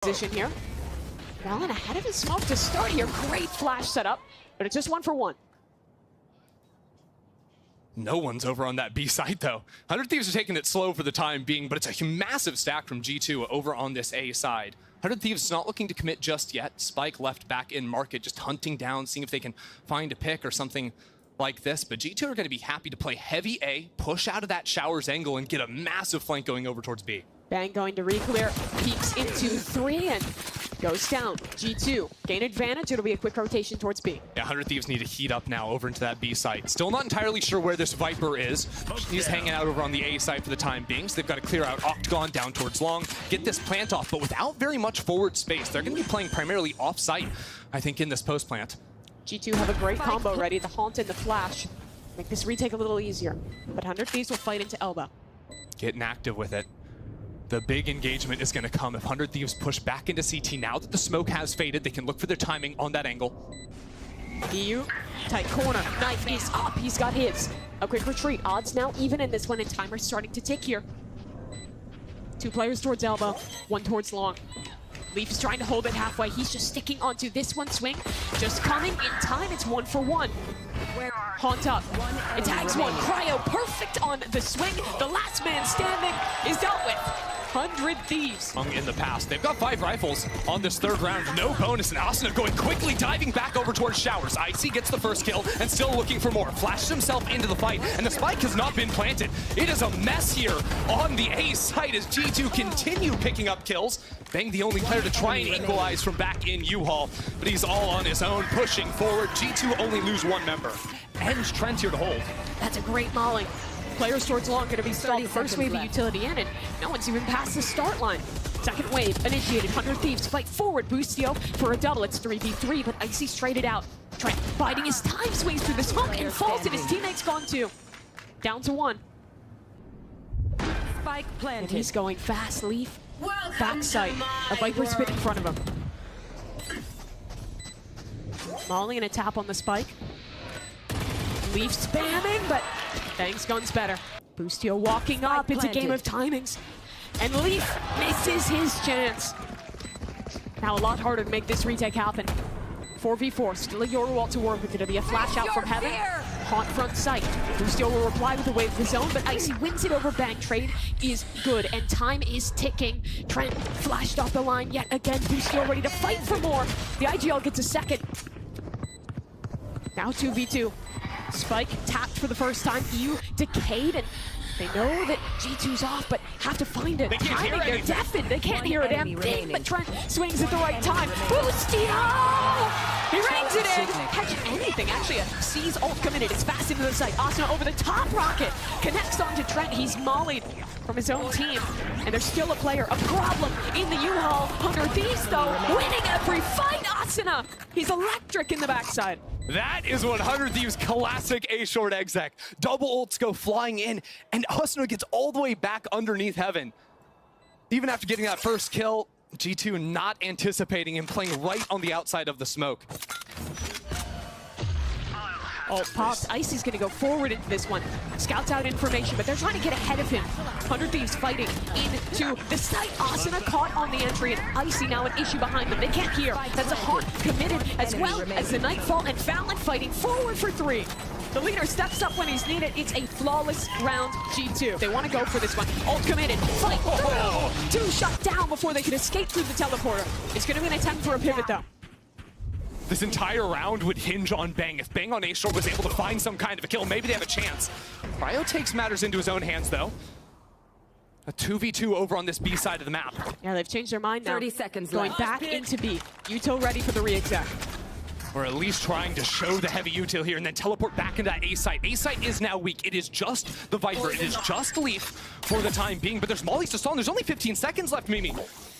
position here. Valen ahead of his smoke to start here. Great flash setup, but it's just 1-for-1. No one's over on that B side though. 100 Thieves are taking it slow for the time being, but it's a massive stack from G2 over on this A side. 100 Thieves is not looking to commit just yet. Spike left back in market, just hunting down, seeing if they can find a pick or something like this. But G2 are going to be happy to play heavy A, push out of that Showers angle, and get a massive flank going over towards B. Bang going to re-clear, peeks into 3 and goes down. G2 gain advantage. It'll be a quick rotation towards B. Yeah, 100 Thieves need to heat up now over into that B side. Still not entirely sure where this Viper is. He's hanging out over on the A side for the time being, so they've got to clear out Octagon down towards Long, get this plant off, but without very much forward space. They're going to be playing primarily off-site, I think, in this post plant. G2 have a great combo ready, the Haunt and the Flash. Make this retake a little easier, but 100 Thieves will fight into Elbow. Getting active with it. The big engagement is going to come if 100 Thieves push back into CT. Now that the smoke has faded, they can look for their timing on that angle. EU, tight corner, knife is up, he's got his. A quick retreat, odds now even in this one, and timer's starting to tick here. 2 players towards Elbow, 1 towards Long. Leaf is trying to hold it halfway, he's just sticking onto this one swing. Just coming in time, it's 1-for-1. Haunt up, it tags one, Cryo perfect on the swing. The last man standing is dealt with. 100 Thieves. In the past, they've got 5 rifles on this 3rd round. No bonus, and Asuna going quickly, diving back over towards Showers. Icy gets the first kill and still looking for more. Flashes himself into the fight, and the spike has not been planted. It is a mess here on the A side as G2 continue picking up kills. Bang the only player to try and equalize from back in U-Haul, but he's all on his own, pushing forward. G2 only lose 1 member. And Trent here to hold. That's a great mauling. Players towards Long going to be stalled. First wave of utility in, and no one's even past the start line. Second wave initiated. 100 Thieves fight forward. Boostio for a double. It's 3v3, but Icy straight it out. Trent biding his time, swings through the smoke and falls, and his teammate's gone too. Down to 1. Spike planted. And he's going fast. Leaf, backside. A Viper spit in front of him. Mauling and a tap on the spike. Leaf spamming, but Bang's gun's better. Boostio walking up. It's a game of timings. And Leaf misses his chance. Now a lot harder to make this retake happen. 4v4, still a Yorwalt to work with. It'll be a flash out from heaven. Haunt front sight. Boostio will reply with a wave of his own, but Icy wins it over Bang. Trade is good, and time is ticking. Trent flashed off the line yet again. Boostio ready to fight for more. The IGL gets a second. Now 2v2. Spike tapped for the first time. EU decayed, and they know that G2's off, but have to find it. Timing, they're deafened. They can't hear a damn thing, but Trent swings at the right time. Boostio! He rings it in. Catch anything. Actually, sees ult committed. It's fast into the site. Asuna over the top rocket. Connects onto Trent. He's mollied from his own team. And there's still a player, a problem in the U-Haul. 100 Thieves, though, winning every fight. Asuna, he's electric in the backside. That is 100 Thieves classic A short exec. Double ults go flying in, and Asuna gets all the way back underneath heaven. Even after getting that first kill, G2 not anticipating him playing right on the outside of the smoke. Oh, popped. Icy's gonna go forward into this one. Scouts out information, but they're trying to get ahead of him. 100 Thieves fighting into the site. Asuna caught on the entry, and Icy now an issue behind them. They can't hear. That's a Haunt committed, as well as the Nightfall and Valen fighting forward for 3. The leader steps up when he's needed. It's a flawless round, G2. They want to go for this one. Ult committed. Fight through. 2 shut down before they can escape through the teleporter. It's going to be an attempt for a pivot, though. This entire round would hinge on Bang. If Bang on A short was able to find some kind of a kill, maybe they have a chance. Cryo takes matters into his own hands, though. A 2v2 over on this B side of the map. Yeah, they've changed their mind now. 30 seconds Going left. back into B. Util ready for the re-exec. Or at least trying to show the heavy util here and then teleport back into that A site. A site is now weak. It is just the Viper. It is just Leaf for the time being, but there's mollies to stall. There's only 15 seconds left, Mimi.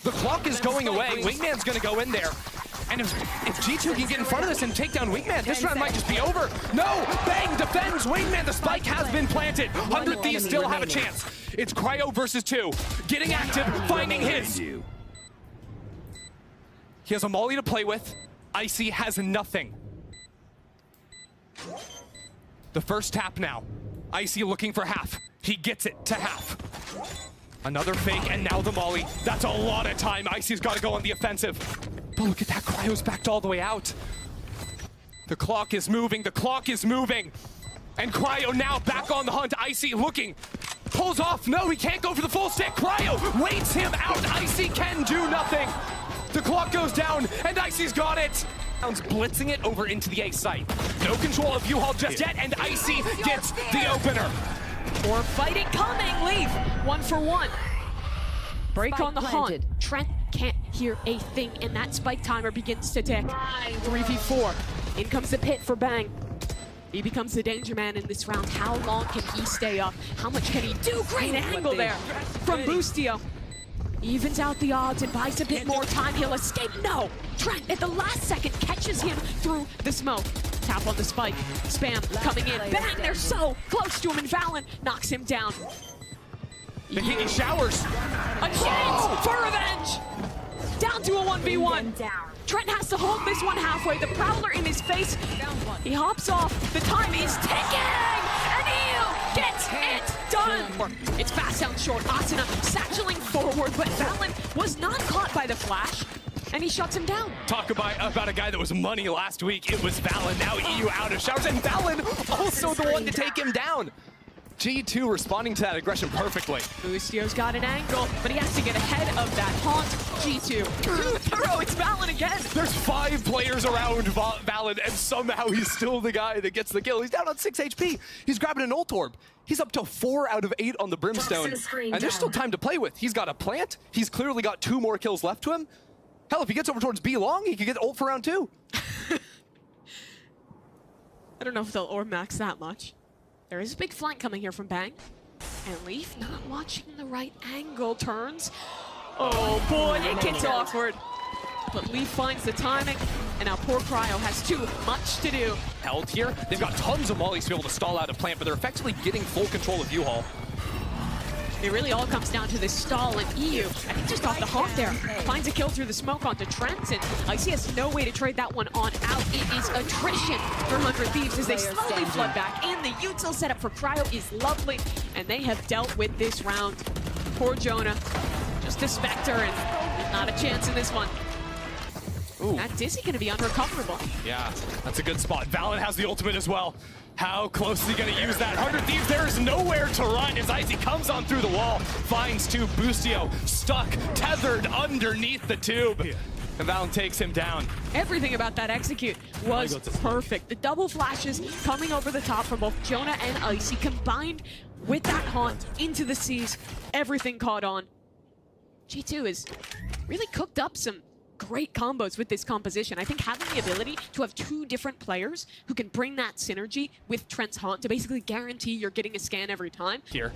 The clock is going away. Wingman's gonna go in there. And if G2 can get in front of this and take down Wingman, this round might just be over. No! Bang defends Wingman. The spike has been planted. 100 Thieves still have a chance. It's Cryo versus 2. Getting active, finding his. He has a molly to play with. Icy has nothing. The first tap now. Icy looking for half. He gets it to half. Another fake, and now the molly. That's a lot of time. Icy's got to go on the offensive. But look at that, Cryo's backed all the way out. The clock is moving, the clock is moving. And Cryo now back on the hunt. Icy looking, pulls off. No, he can't go for the full stick. Cryo waits him out. Icy can do nothing. The clock goes down, and Icy's got it. Blitzing it over into the A site. No control of U-Haul just yet, and Icy gets the opener. More fighting coming. Leave 1 for 1. Break Spike on the planted. hunt. Trent can't hear a thing, and that spike timer begins to tick. 3v4. In comes the pit for Bang. He becomes the danger man in this round. How long can he stay up? How much can he do? Great angle there from Boostio. Evens out the odds and buys a bit more time. He'll escape. No! Trent at the last second catches him through the smoke. Tap on the spike. Spam coming in. Bang! They're so close to him, and Valen knocks him down. The Higgy showers. A chance for revenge! Down to a 1v1. Trent has to hold this one halfway. The Prowler in his face. He hops off. The time is ticking! And Eel gets it done! It's fast down short. Asuna satcheling forward, but Valen was not caught by the flash, and he shuts him down. Talk about a guy that was money last week. It was Valen. Now EU out of showers, and Valen also the one to take him down. G2 responding to that aggression perfectly. Boostio's got an angle, but he has to get ahead of that haunt. G2 throw, it's Valen again. There's 5 players around Valen, and somehow he's still the guy that gets the kill. He's down on 6 HP. He's grabbing an ult orb. He's up to 4 out of 8 on the Brimstone, and there's still time to play with. He's got a plant. He's clearly got 2 more kills left to him. Hell, if he gets over towards B long, he could get ult for round 2. I don't know if they'll orb max that much. There is a big flank coming here from Bang. And Leaf not watching the right angle. Turns. Oh boy, it gets awkward. But Leaf finds the timing, and now poor Cryo has too much to do. Held here. They've got tons of mollies to be able to stall out a plant, but they're effectively getting full control of U-Haul. It really all comes down to this stall, and EU, I think just off the hop there, finds a kill through the smoke onto Trent, and Icy has no way to trade that one on out. It is attrition for 100 Thieves as they slowly flood back in. The util setup for Cryo is lovely, and they have dealt with this round. Poor Jonah, just a Spectre, and not a chance in this one. Ooh. That Dizzy gonna be unrecoverable. Yeah, that's a good spot. Valen has the ultimate as well. How close is he gonna use that? 100 Thieves, there is nowhere to run as Icy comes on through the wall, finds 2. Boostio stuck, tethered underneath the tube. And Valen takes him down. Everything about that execute was perfect. The double flashes coming over the top from both Jonah and Icy combined with that haunt into the seas. Everything caught on. G2 has really cooked up some great combos with this composition. I think having the ability to have 2 different players who can bring that synergy with Trent's haunt to basically guarantee you're getting a scan every time. Here.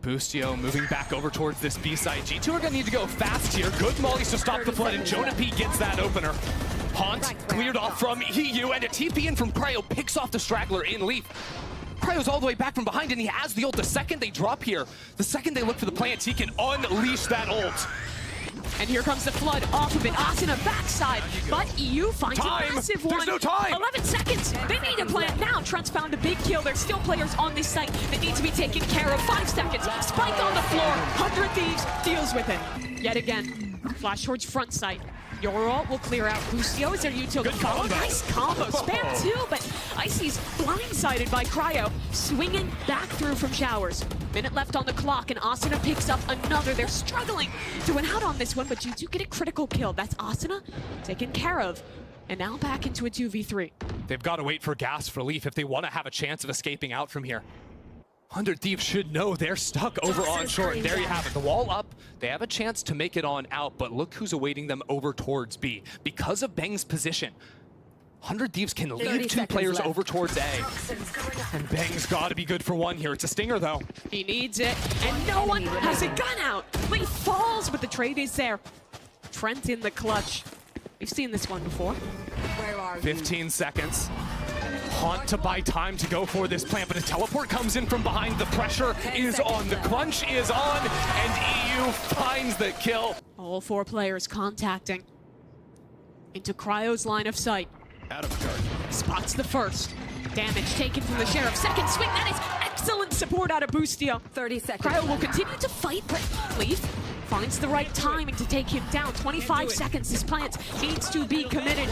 Boostio moving back over towards this B side. G2 are gonna need to go fast here. Good mollies to stop the flood, and Jonah P gets that opener. Haunt cleared off from EU, and a TP in from Cryo picks off the straggler in Leaf. Cryo's all the way back from behind, and he has the ult. The second they drop here, the second they look for the plants, he can unleash that ult. And here comes the flood off of it. Asuna backside, but EU finds a massive one. There's no time. 11 seconds. They need a plant now. Trent's found a big kill. There's still players on this site that need to be taken care of. 5 seconds. Spike on the floor. 100 Thieves deals with it. Yet again. Flash towards front site. Your ult will clear out. Boostio is their utility follow. Nice combo. Spam too, but Icy's blindsided by Cryo. Swinging back through from showers. Minute left on the clock, and Asuna picks up another. They're struggling to win out on this one, but you do get a critical kill. That's Asuna taken care of. And now back into a 2v3. They've got to wait for gas for Leaf if they want to have a chance of escaping out from here. 100 Thieves should know they're stuck over on short. And there you have it. The wall up. They have a chance to make it on out, but look who's awaiting them over towards B. Because of Bang's position, 100 Thieves can leave 2 players left over towards A. And Bang's got to be good for 1 here. It's a stinger, though. He needs it, and no one has a gun out. Lee falls, but the trade is there. Trent in the clutch. We've seen this one before. 15 seconds. Haunt to buy time to go for this plant, but a teleport comes in from behind. The pressure is on. The crunch is on, and EU finds the kill. All 4 players contacting into Cryo's line of sight. Out of charge. Spots the first. Damage taken from the Sheriff. Second swing, that is a excellent support out of Boostio. 30 seconds. Cryo will continue to fight, but Leaf finds the right timing to take him down. 25 seconds. This plant needs to be committed.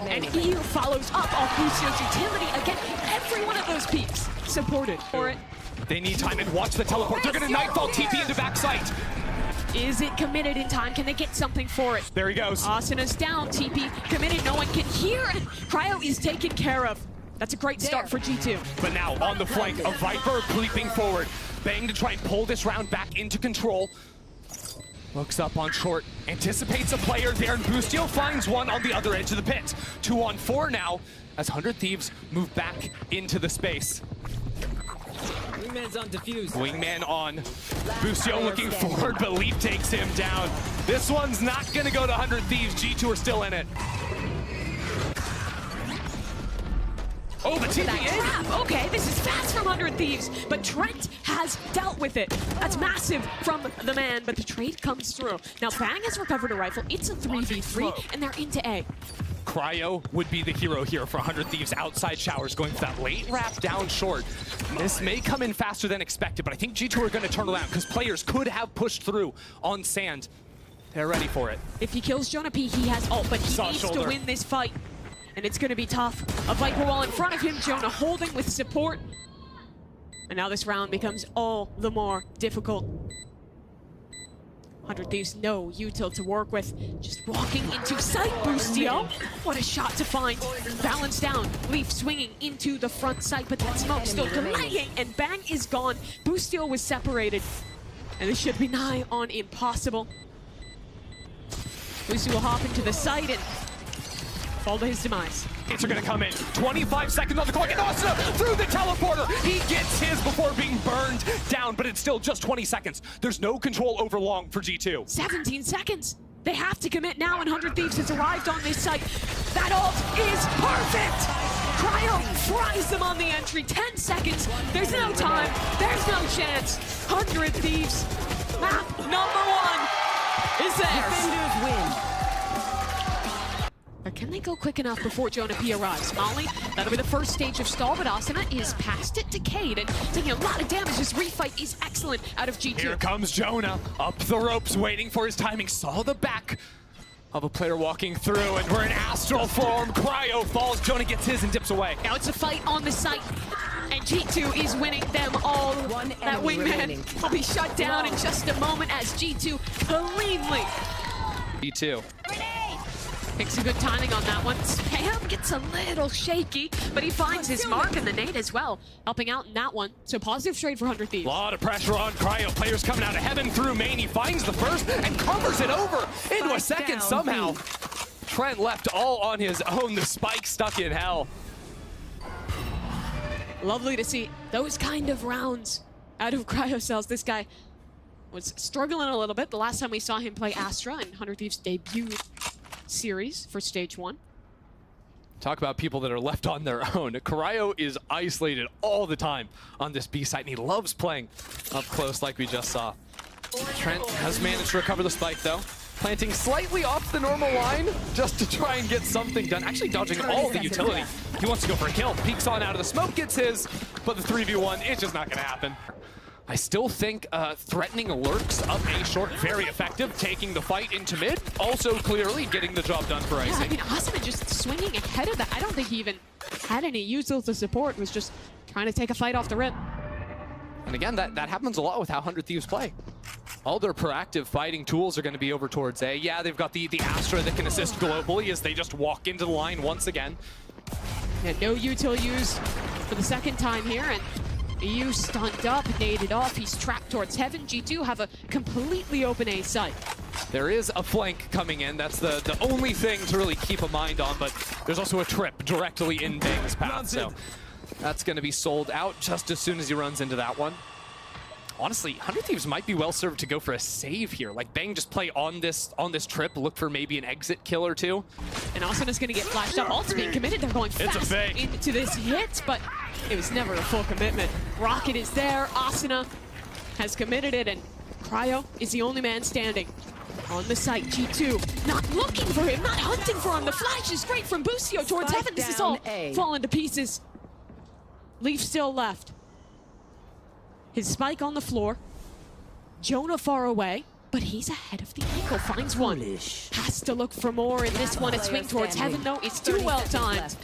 And EU follows up off Boostio's utility. Again, every one of those peaks supported for it. They need time and watch the teleport. They're gonna Nightfall TP into backside. Is it committed in time? Can they get something for it? There he goes. Asuna's down, TP committed, no one can hear, and Cryo is taken care of. That's a great start for G2. But now on the flank, a Viper leaping forward. Bang to try and pull this round back into control. Looks up on short, anticipates a player there, and Boostio finds one on the other edge of the pit. 2 on 4 now, as 100 Thieves move back into the space. Wingman's on defuse. Wingman on. Boostio looking forward, but Leaf takes him down. This one's not gonna go to 100 Thieves. G2 are still in it. Oh, the TP in! Okay, this is fast from 100 Thieves, but Trent has dealt with it. That's massive from the man, but the trade comes through. Now, Bang has recovered a rifle. It's a 3v3, and they're into A. Cryo would be the hero here for 100 Thieves. Outside showers going for that late wrap down short. This may come in faster than expected, but I think G2 are going to turn around because players could have pushed through on sand. They're ready for it. If he kills Jonah P, he has ult, but he needs to win this fight. And it's going to be tough. A Viper wall in front of him, Jonah holding with support. And now this round becomes all the more difficult. 100 Thieves, no util to work with. Just walking into sight, Boostio. What a shot to find. Balance down. Leaf swinging into the front sight, but that smoke still delaying, and Bang is gone. Boostio was separated. And this should be nigh on impossible. Boostio will hop into the site and fall to his demise. Hits are gonna come in. 25 seconds on the clock, and Asuna through the teleporter. He gets his before being burned down, but it's still just 20 seconds. There's no control over long for G2. 17 seconds. They have to commit now, and 100 Thieves has arrived on this site. That ult is perfect! Cryo fries them on the entry. 10 seconds. There's no time. There's no chance. 100 Thieves. Map number 1 is theirs. Defenders win. Or can they go quick enough before Jonah P arrives? Molly, that'll be the first stage of stall, but Asuna is past it to Cade and taking a lot of damage. This refight is excellent out of G2. Here comes Jonah, up the ropes, waiting for his timing. Saw the back of a player walking through, and we're in astral form. Cryo falls, Jonah gets his and dips away. Now it's a fight on the site, and G2 is winning them all. That wingman will be shut down in just a moment as G2 cleanly. G2. Makes a good timing on that one. Spam gets a little shaky, but he finds his mark in the nade as well, helping out in that one. So positive trade for 100 Thieves. A lot of pressure on Cryo. Players coming out of heaven through main. He finds the first and covers it over into a second somehow. Trent left all on his own. The spike stuck in hell. Lovely to see those kind of rounds out of Cryo cells. This guy was struggling a little bit the last time we saw him play Astra in 100 Thieves' debut series for stage 1. Talk about people that are left on their own. Cryo is isolated all the time on this B site, and he loves playing up close like we just saw. Trent has managed to recover the spike though, planting slightly off the normal line just to try and get something done. Actually dodging all the utility. He wants to go for a kill. Peeks on out of the smoke, gets his, but the 3v1 is just not gonna happen. I still think threatening lurks up A short, very effective, taking the fight into mid, also clearly getting the job done for Yeah, Icing. I mean, Asuna just swinging ahead of that. I don't think he even had any util to support, was just trying to take a fight off the rip. And again, that happens a lot with how 100 Thieves play. All their proactive fighting tools are going to be over towards A. Yeah, they've got the Astra that can assist globally as they just walk into the line once again. Yeah, no util used for the second time here, and EU stunned up, naded off. He's trapped towards heaven. G2 have a completely open A site. There is a flank coming in. That's the only thing to really keep a mind on, but there's also a trip directly in Bang's path, so that's going to be sold out just as soon as he runs into that one. Honestly, 100 Thieves might be well served to go for a save here. Like, Bang just play on this trip, look for maybe an exit kill or two. And Asuna's going to get flashed up. Ult's being committed. They're going fast into this hit, but it was never a full commitment. Rocket is there. Asuna has committed it, and Cryo is the only man standing on the site. G2 not looking for him, not hunting for him. The flash is straight from Boostio towards heaven. This is all falling to pieces. Leaf still left. His spike on the floor. Jonah far away, but he's ahead of the angle. Finds one. Has to look for more in this one. A swing towards heaven, though. It's too well timed.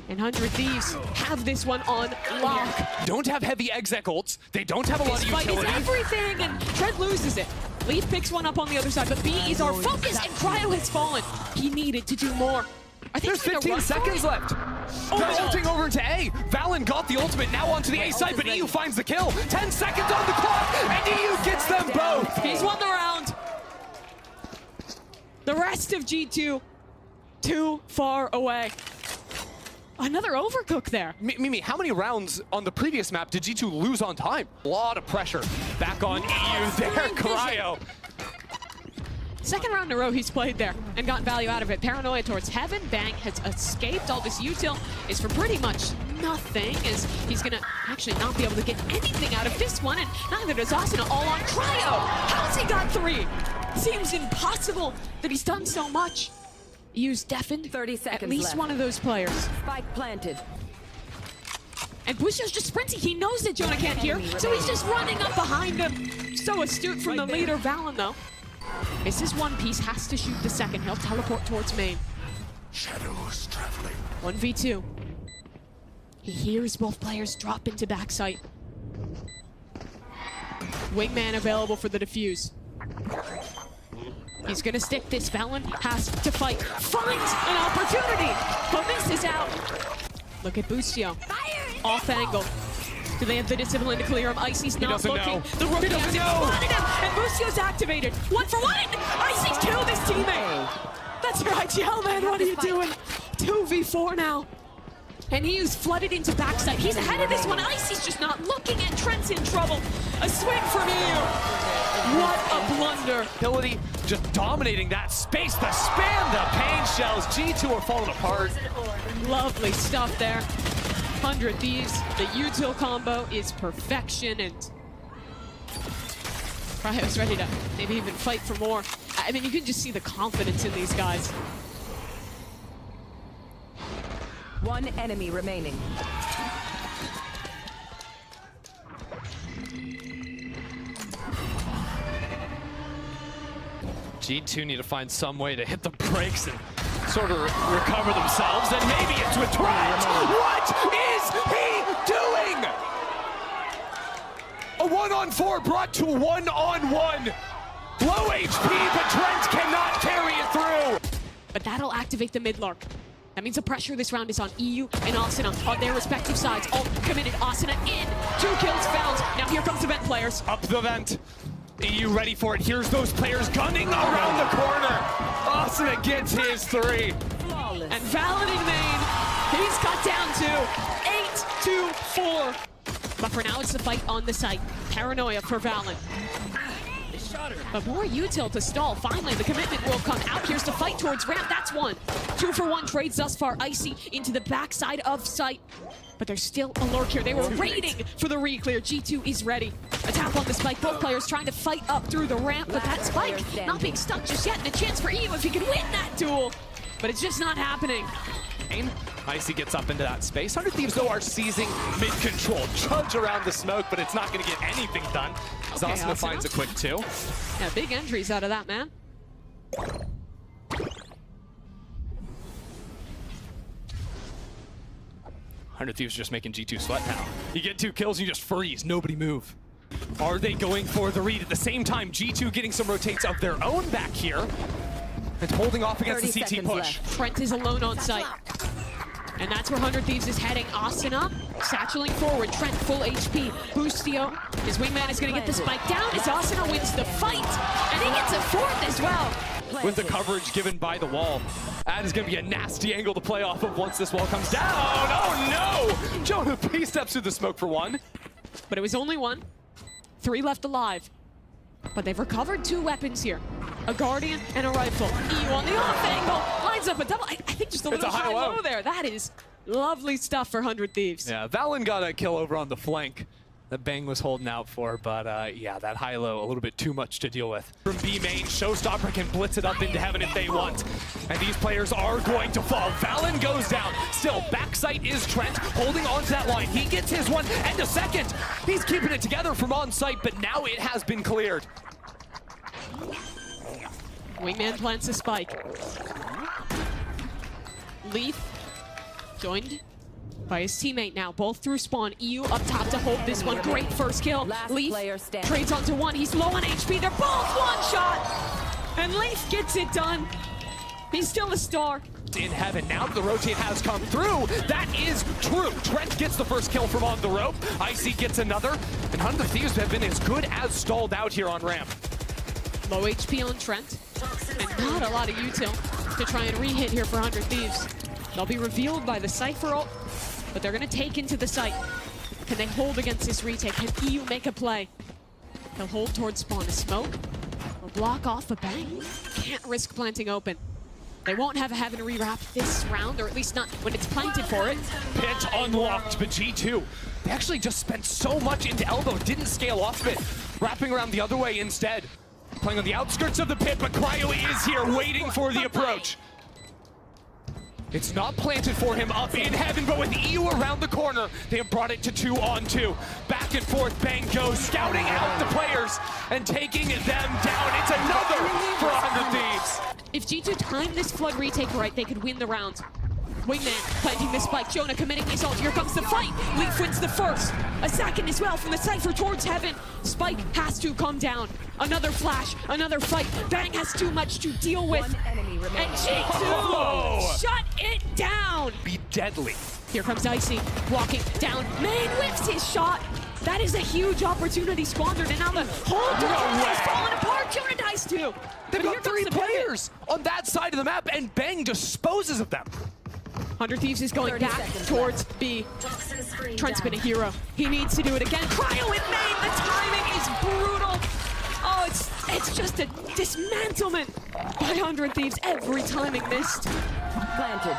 And 100 Thieves have this one on lock. Don't have heavy exec ults. They don't have a lot of Fight is utility. everything, and Trent loses it. Leaf picks one up on the other side, but B is our focus, and Cryo has fallen. He needed to do more. I think There's 15 seconds left. Oh, They're no. ulting over into A. Valen got the ultimate, now onto the A side, but EU finds the kill. 10 seconds on the clock, and EU gets them both. He's won the round. The rest of G2, too far away. Another overcook there. Mimi, how many rounds on the previous map did G2 lose on time? A lot of pressure back on EU there, Cryo. Second round in a row he's played there and gotten value out of it. Paranoia towards heaven. Bang has escaped. All this util is for pretty much nothing, as he's gonna actually not be able to get anything out of this one, and neither does Asuna. All on Cryo. How's he got 3? Seems impossible that he's done so much. Use deafened 30 seconds at least left. one of those players. Spike planted. And Bushio's just sprinting. He knows that Jonah can't hear, so he's just running up behind him. So astute from the leader, Valen, though. Misses one piece, has to shoot the second. He'll teleport towards main. Shadows traveling. 1v2. He hears both players drop into backside. Wingman available for the defuse. He's gonna stick this. Valen has to fight. Finds an opportunity, but misses out. Look at Bustio. Off angle. Do they have the discipline to clear him? Icy's not doesn't looking. know. The rookie He doesn't hasn't know. spotted him, and Bustio's activated. 1-for-1. Icy's killed his teammate. That's right, Yellman. What are you doing? 2v4 now. And he is flooded into backside. He's ahead of this one. Icy's just not looking, and Trent's in trouble. A swing from EU. What a blunder. Ability just dominating that space. The spam, the pain shells. G2 are falling apart. Lovely stuff there. 100 Thieves. The util combo is perfection, and Cryo's ready to maybe even fight for more. I mean, you can just see the confidence in these guys. One enemy remaining. G2 need to find some way to hit the brakes and sort of recover themselves, and maybe it's with Trent. What is he doing? A 1-on-4 brought to 1-on-1. Low HP, but Trent cannot carry it through. But that'll activate the mid-lark. That means the pressure this round is on EU and Asuna on their respective sides. All committed. Asuna in. 2 kills found. Now here comes the vent players. Up the vent. EU ready for it. Here's those players gunning around the corner. Asuna gets his 3. Flawless. And Valen in main. He's cut down to 8-4. But for now, it's the fight on the site. Paranoia for Valen. But more util to stall. Finally, the commitment will come out. Here's the fight towards ramp. That's 1. 2-for-1 trades thus far. Icy into the backside of site. But there's still a lurk here. They were waiting for the re-clear. G2 is ready. A tap on the spike. Both players trying to fight up through the ramp, but that spike not being stuck just yet. And a chance for EU if he can win that duel. But it's just not happening. Icy gets up into that space. 100 Thieves, though, are seizing mid-control. Trudge around the smoke, but it's not going to get anything done. Okay, Asuna Asuna. finds a quick 2. Yeah, big entries out of that, man. Thieves just making G2 sweat now. You get 2 kills, and you just freeze. Nobody move. Are they going for the read? At the same time, G2 getting some rotates of their own back here. And holding off against the 30 CT seconds push. left. Trent is alone on site. And that's where 100 Thieves is heading. Asuna satcheling forward. Trent full HP. Bustio. His wingman is going to get the spike down as Asuna wins the fight. And he gets a 4th as well. With the coverage given by the wall. That is going to be a nasty angle to play off of once this wall comes down. Oh no! Jonah P steps through the smoke for 1. But it was only 1. 3 left alive. But they've recovered 2 weapons here. A Guardian and a rifle. EU on the off angle. Lines up a double. I think just a little high-low there. That is lovely stuff for 100 Thieves. Yeah, Valen got a kill over on the flank. that Bang was holding out for, but yeah, that high-low, a little bit too much to deal with. From B main, Showstopper can blitz it up into heaven if they want. And these players are going to fall. Valen goes down. Still, backside is Trent, holding on to that line. He gets his one, and a second. He's keeping it together from on site, but now it has been cleared. Wingman plants a spike. Leaf joined by his teammate now, both through spawn. EU up top to hold this one. Great first kill. Last Leaf player standing. trades onto one. He's low on HP. They're both one shot. And Leaf gets it done. He's still a star. In heaven, now that the rotate has come through, that is true. Trent gets the first kill from on the rope. Icy gets another. And 100 Thieves have been as good as stalled out here on ramp. Low HP on Trent. And not a lot of util to try and re-hit here for 100 Thieves. They'll be revealed by the Cypher ult, but they're going to take into the site. Can they hold against this retake? Can EU make a play? They'll hold towards spawn. A smoke will block off a Bang. Can't risk planting open. They won't have a heaven rewrap this round, or at least not when it's planted for it. Pit unlocked, but G2, they actually just spent so much into elbow, didn't scale off of it. Wrapping around the other way instead. Playing on the outskirts of the pit, but Cryo is here waiting for the approach. It's not planted for him up in heaven, but with EU around the corner, they have brought it to 2-on-2. Back and forth, Bang goes, scouting out the players and taking them down. It's another for 100 Thieves. If G2 timed this flood retake right, they could win the round. Wingman planting the spike. Jonah committing his ult. Here comes the fight. Leaf wins the first. A second as well from the Cypher towards heaven. Spike has to come down. Another flash, another fight. Bang has too much to deal with. One enemy remaining. And G2 shut it down. Be deadly. Here comes Icy walking down. Main whiffs his shot. That is a huge opportunity squandered, and now the whole defense is falling apart. Jonah dies too. They've But here got comes 3 the pivot. players on that side of the map, and Bang disposes of them. 100 Thieves is going 30 back seconds towards B. Trent's been a hero. He needs to do it again. Cryo in main. The timing is brutal. Oh, it's just a dismantlement by 100 Thieves. Every timing missed. Planted.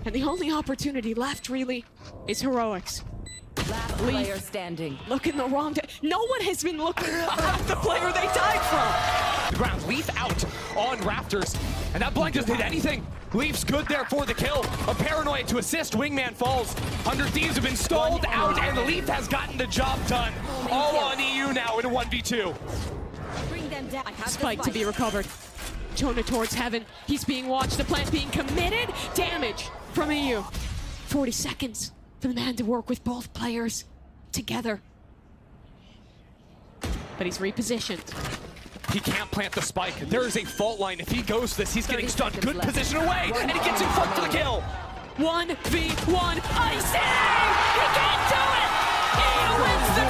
And the only opportunity left, really, is heroics. Last player standing. Looking the wrong day. No one has been looking at the player they died from. The ground, Leaf out on Raptors, and that blind doesn't hit anything. Leaf's good there for the kill. A paranoia to assist, Wingman falls. 100 Thieves have been stalled out, and Leaf has gotten the job done. All on EU now in a 1v2. Bring them down. I have the Spike to be recovered. Jonah towards heaven. He's being watched. The plant being committed. Damage from EU. 40 seconds for the man to work with both players together. But he's repositioned. He can't plant the spike. There is a fault line. If he goes this, he's getting 30 stunned. seconds Good left. position away, and he gets in front for the kill. 1v1. Icy! He can't do it! He wins the